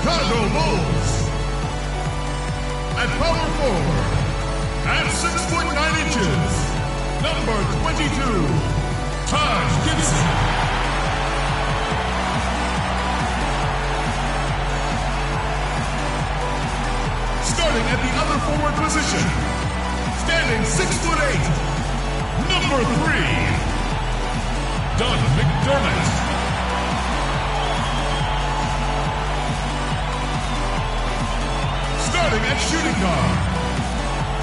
Chicago Bulls. At power forward, at 6 foot 9 inches, number 22, Taj Gibson. Starting at the other forward position, standing 6 foot 8, number 3, Doug McDermott. Starting at shooting guard,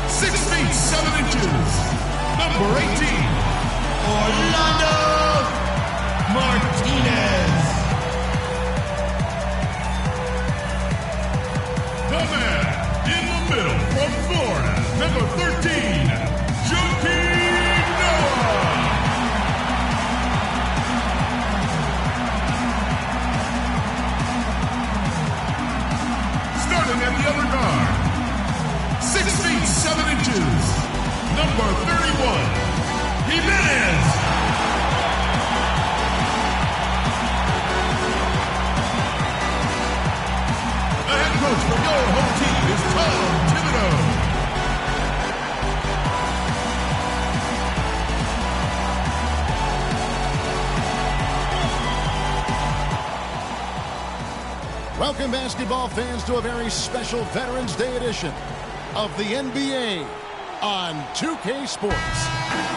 6 feet 7 inches, number 18, Orlando Martinez. The man in the middle from Florida, number 13, Joakim Noah. Starting at the other guard, 6 feet 7 inches, number 31, Jimenez. The head coach for your home team is Tom Thibodeau. Welcome, basketball fans, to a very special Veterans Day edition of the NBA on 2K Sports.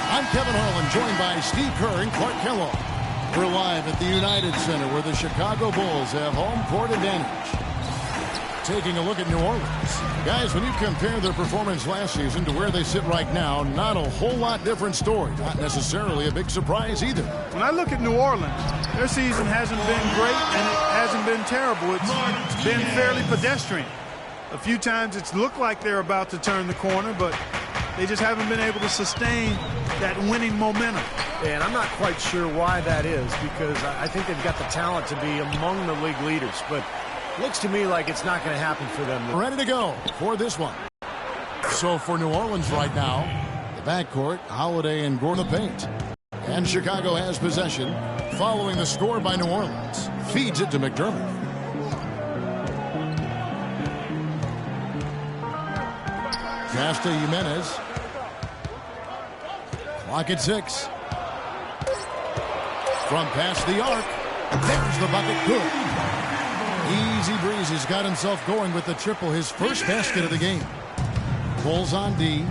I'm Kevin Harlan, joined by Steve Kerr and Clark Kellogg. We're live at the United Center, where the Chicago Bulls have home court advantage. Taking a look at New Orleans. Guys, when you compare their performance last season to where they sit right now, not a whole lot different story. Not necessarily a big surprise either. When I look at New Orleans, their season hasn't been great and it hasn't been terrible. It's been fairly pedestrian. A few times it's looked like they're about to turn the corner, but they just haven't been able to sustain that winning momentum. And I'm not quite sure why that is, because I think they've got the talent to be among the league leaders, but looks to me like it's not going to happen for them. Ready to go for this one. So for New Orleans right now, the backcourt, Holiday and Gordon the paint. And Chicago has possession, following the score by New Orleans. Feeds it to McDermott. Casta Jimenez. Clock at 6. From past the arc. There's the bucket. Good. Easy breeze. He's got himself going with the triple, his first basket of the game. Bulls on D.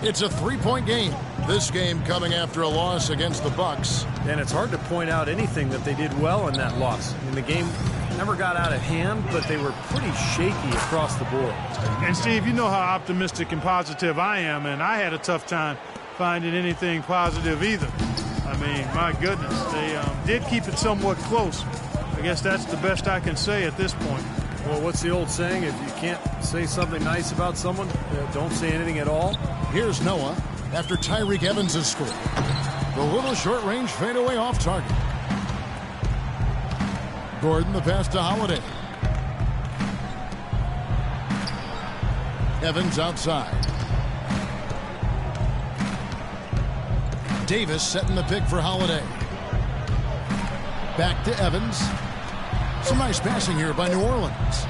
It's a three-point game. This game coming after a loss against the Bucks. And it's hard to point out anything that they did well in that loss. I mean, the game never got out of hand, but they were pretty shaky across the board. And Steve, you know how optimistic and positive I am, and I had a tough time finding anything positive either. I mean, my goodness, they did keep it somewhat close. I guess that's the best I can say at this point. Well, what's the old saying? If you can't say something nice about someone, don't say anything at all. Here's Noah after Tyreke Evans has scored. The little short-range fadeaway off target. Gordon the pass to Holiday. Evans outside. Davis setting the pick for Holiday. Back to Evans. Some nice passing here by New Orleans.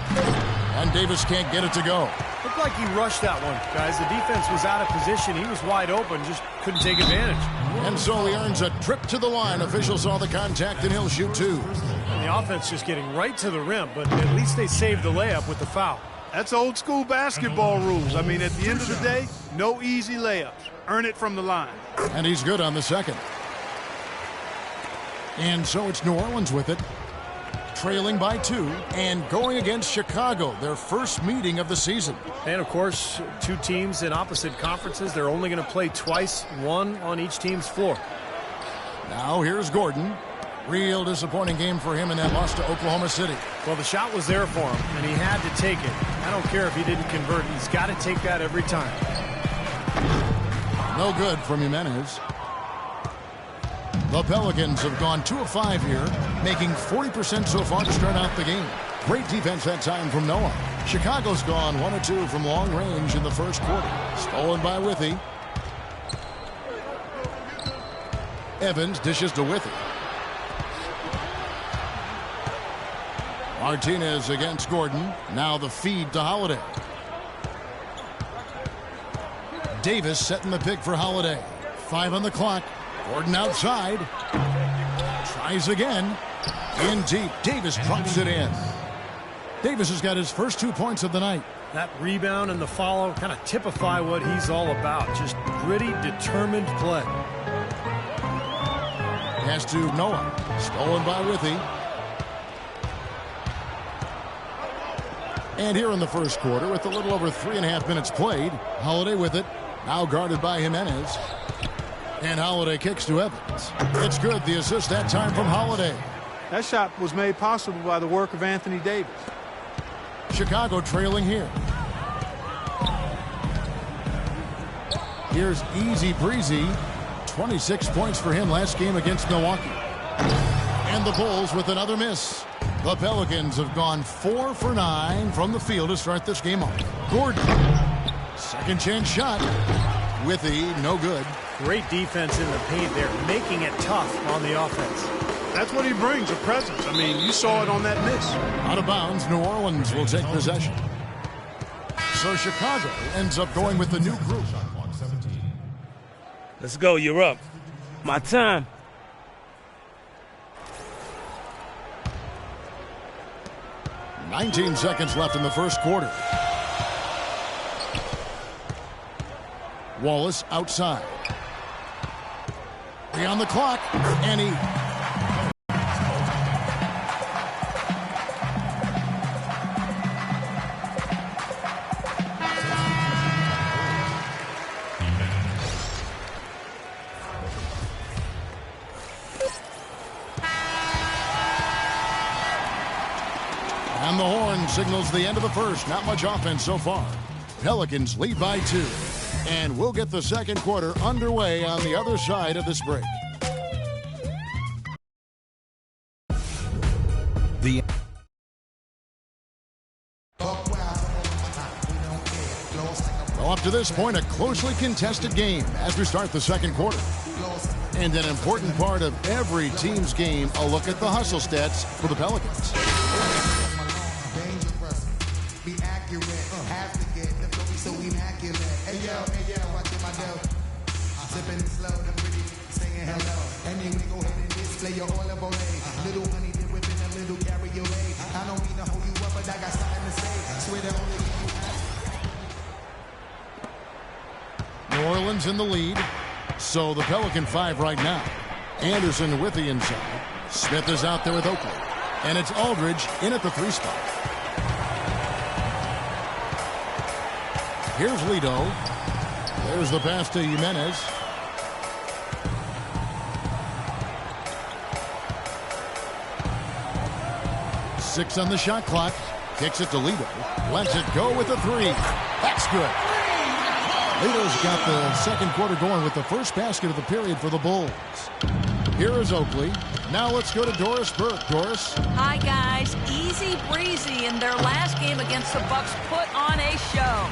And Davis can't get it to go. Looked like he rushed that one, guys. The defense was out of position. He was wide open, just couldn't take advantage. And so he earns a trip to the line. Officials saw the contact, and he'll shoot two. And the offense just getting right to the rim, but at least they saved the layup with the foul. That's old school basketball rules. I mean, at the end of the day, no easy layups. Earn it from the line. And he's good on the second. And so it's New Orleans with it, trailing by 2 and going against Chicago, their first meeting of the season. And, of course, two teams in opposite conferences. They're only going to play twice, one on each team's floor. Now here's Gordon. Real disappointing game for him in that loss to Oklahoma City. Well, the shot was there for him, and he had to take it. I don't care if he didn't convert. He's got to take that every time. No good from Jimenez. The Pelicans have gone 2 of 5 here, making 40% so far to start out the game. Great defense that time from Noah. Chicago's gone 1 of 2 from long range in the first quarter. Stolen by Withy. Evans dishes to Withy. Martinez against Gordon. Now the feed to Holiday. Davis setting the pick for Holiday. 5 on the clock. Gordon outside. Tries again. In deep. Davis drops it in. Davis has got his first 2 points of the night. That rebound and the follow kind of typify what he's all about. Just gritty, determined play. Pass to Noah. Stolen by Withy. And here in the first quarter, with a little over 3.5 minutes played, Holiday with it. Now guarded by Jimenez. And Holiday kicks to Evans. It's good. The assist that time from Holiday. That shot was made possible by the work of Anthony Davis. Chicago trailing here. Here's Easy Breezy. 26 points for him last game against Milwaukee. And the Bulls with another miss. The Pelicans have gone 4 for 9 from the field to start this game off. Gordon. Second chance shot. Withy, no good. Great defense in the paint there, making it tough on the offense. That's what he brings, a presence. I mean, you saw it on that miss. Out of bounds, New Orleans will take possession. So Chicago ends up going with the new group. Let's go, you're up. My time. "19 seconds left in the first quarter. Wallace outside. Beyond the clock, and he... And the horn signals the end of the first. Not much offense so far. Pelicans lead by 2. And we'll get the second quarter underway on the other side of this break. Well, up to this point, a closely contested game as we start the second quarter. And an important part of every team's game, a look at the hustle stats for the Pelicans. Be accurate, have to get the flow so immaculate. Hey yo, watching my dough. Sipping slow, the pretty singing hello. And then we go ahead and display your all of Olay. Little honey dip within a little carry away. I don't mean to hold you up, but I got something to say. Swear to only you. New Orleans in the lead. So the Pelican 5 right now. Anderson with the inside. Smith is out there with Oakley. And it's Aldridge in at the 3 spot. Here's Lido. There's the pass to Jimenez. Six on the shot clock. Kicks it to Lido. Lets it go with the 3. That's good. Lido's got the second quarter going with the first basket of the period for the Bulls. Here is Oakley. Now let's go to Doris Burke. Doris. Hi, guys. Easy breezy in their last game against the Bucks put on a show.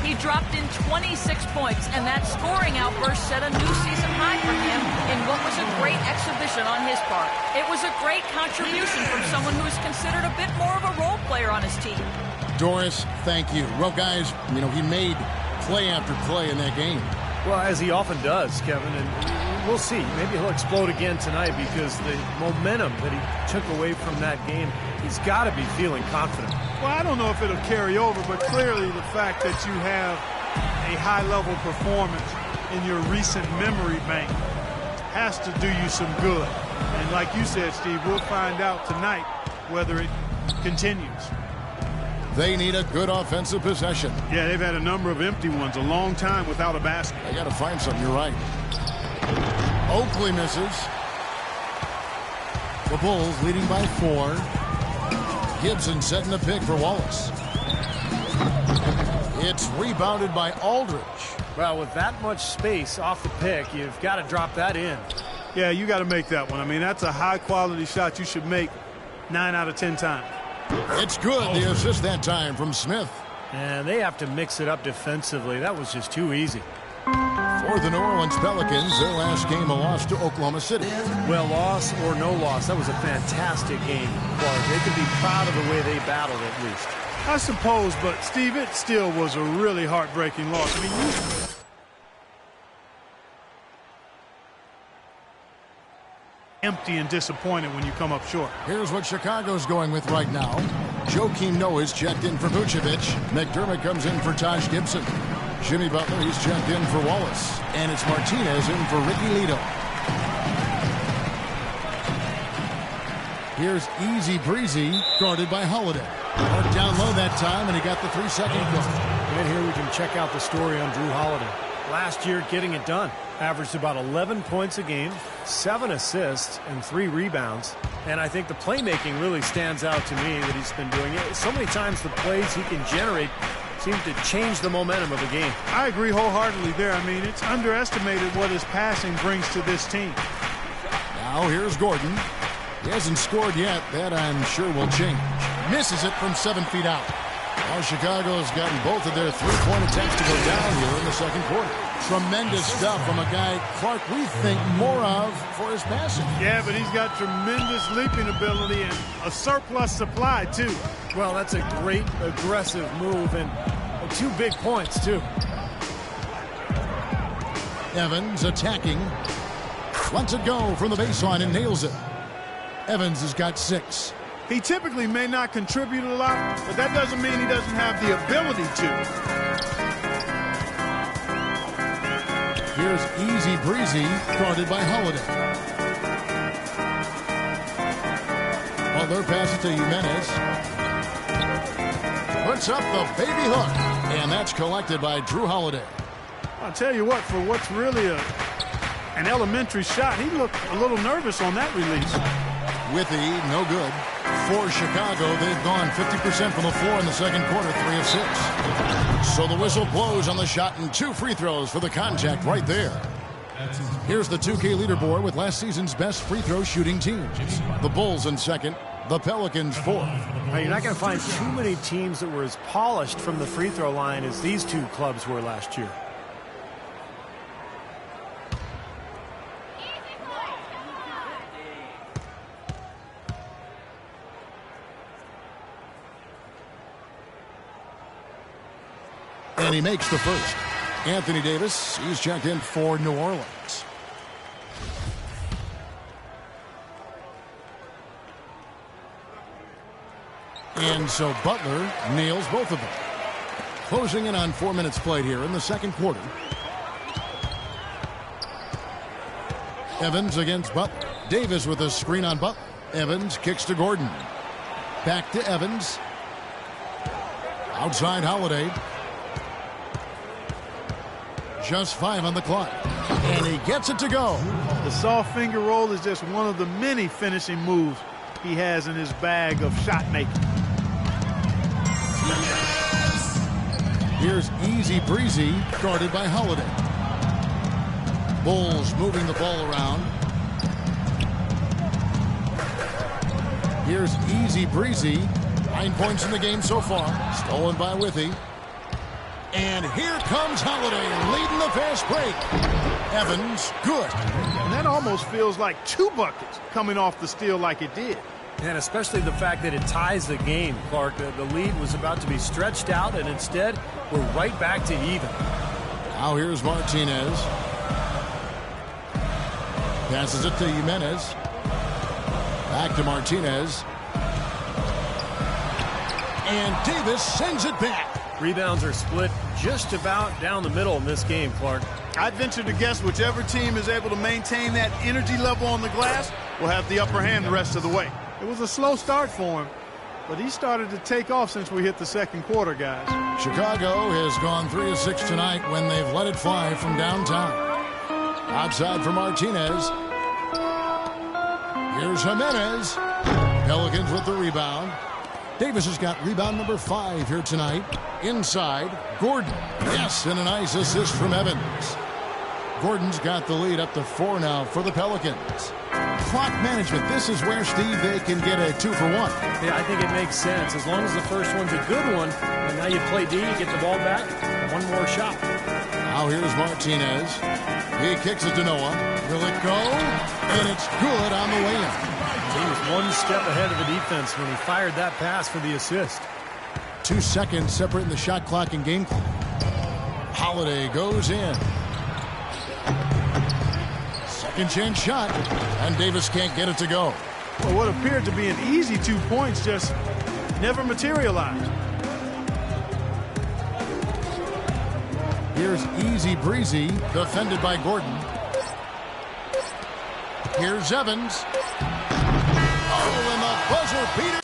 He dropped in 26 points, and that scoring outburst set a new season high for him in what was a great exhibition on his part. It was a great contribution from someone who is considered a bit more of a role player on his team. Doris, thank you. Well, guys, he made play after play in that game. Well, as he often does, Kevin, and we'll see. Maybe he'll explode again tonight because the momentum that he took away from that game, he's got to be feeling confident. Well, I don't know if it'll carry over, but clearly the fact that you have a high-level performance in your recent memory bank has to do you some good. And like you said, Steve, we'll find out tonight whether it continues. They need a good offensive possession. Yeah, they've had a number of empty ones, a long time without a basket. They got to find something. You're right. Oakley misses. The Bulls leading by 4. Gibson setting the pick for Wallace. It's rebounded by Aldridge. Well, with that much space off the pick, you've got to drop that in. Yeah, you got to make that one. I mean, that's a high-quality shot you should make 9 out of 10 times. It's good. The assist that time from Smith. And they have to mix it up defensively. That was just too easy. 4 For the New Orleans Pelicans, their last game a loss to Oklahoma City. Well, loss or no loss, that was a fantastic game, Clark. They could be proud of the way they battled at least. I suppose, but Steve, it still was a really heartbreaking loss. I mean, empty and disappointed when you come up short. Here's what Chicago's going with right now. Joakim Noah's checked in for Vucevic. McDermott comes in for Taj Gibson. Jimmy Butler, he's checked in for Wallace. And it's Martinez in for Ricky Lito. Here's Easy Breezy, guarded by Holiday. Marked down low that time, and he got the 3-second call. And here we can check out the story on Drew Holiday. Last year, getting it done. Averaged about 11 points a game, 7 assists, and 3 rebounds. And I think the playmaking really stands out to me that he's been doing it. So many times the plays he can generate seem to change the momentum of a game. I agree wholeheartedly there. I mean, it's underestimated what his passing brings to this team. Now here's Gordon. He hasn't scored yet. That, I'm sure, will change. Misses it from 7 feet out. Now Chicago's gotten both of their three-point attempts to go down here in the second quarter. Tremendous stuff from a guy, Clark, we think more of for his passing. Yeah, but he's got tremendous leaping ability and a surplus supply, too. Well, that's a great aggressive move and 2 big points, too. Evans attacking. Lets it go from the baseline and nails it. Evans has got 6. He typically may not contribute a lot, but that doesn't mean he doesn't have the ability to. Here's Easy Breezy, guarded by Holiday. Butler passes to Jimenez. Puts up the baby hook, and that's collected by Drew Holiday. I'll tell you what, for what's really an elementary shot, he looked a little nervous on that release. Withy, no good. For Chicago, they've gone 50% from the floor in the second quarter, 3 of 6. So the whistle blows on the shot and 2 free throws for the contact right there. Here's the 2K leaderboard with last season's best free throw shooting teams. The Bulls in second, the Pelicans fourth. Now, you're not going to find too many teams that were as polished from the free throw line as these 2 clubs were last year. And he makes the first. Anthony Davis, he's checked in for New Orleans. And so Butler nails both of them. Closing in on 4 minutes played here in the second quarter. Evans against Butler. Davis with a screen on Butler. Evans kicks to Gordon. Back to Evans. Outside Holiday. Just 5 on the clock. And he gets it to go. The soft finger roll is just one of the many finishing moves he has in his bag of shot making. Here's Easy Breezy, guarded by Holiday. Bulls moving the ball around. Here's Easy Breezy. 9 points in the game so far. Stolen by Withy. And here comes Holiday leading the fast break. Evans, good. And that almost feels like 2 buckets coming off the steal like it did. And especially the fact that it ties the game, Clark. The lead was about to be stretched out, and instead, we're right back to even. Now here's Martinez. Passes it to Jimenez. Back to Martinez. And Davis sends it back. Rebounds are split just about down the middle in this game, Clark. I'd venture to guess whichever team is able to maintain that energy level on the glass will have the upper hand the rest of the way. It was a slow start for him, but he started to take off since we hit the second quarter, guys. Chicago has gone 3 of 6 tonight when they've let it fly from downtown. Outside for Martinez. Here's Jimenez. Pelicans with the rebound. Davis has got rebound number 5 here tonight. Inside, Gordon. Yes, and a nice assist from Evans. Gordon's got the lead up to 4 now for the Pelicans. Clock management. This is where, Steve, they can get a 2 for 1. Yeah, I think it makes sense. As long as the first one's a good one, and now you play D, you get the ball back, 1 more shot. Now Now here's Martinez. He kicks it to Noah. Will it go? And it's good on the way in. He was one step ahead of the defense when he fired that pass for the assist. 2 seconds separating the shot clock and game clock. Holiday goes in. Second chance shot. And Davis can't get it to go. Well, what appeared to be an easy 2 points just never materialized. Here's Easy Breezy, defended by Gordon. Here's Evans. Oh, and the buzzer beater.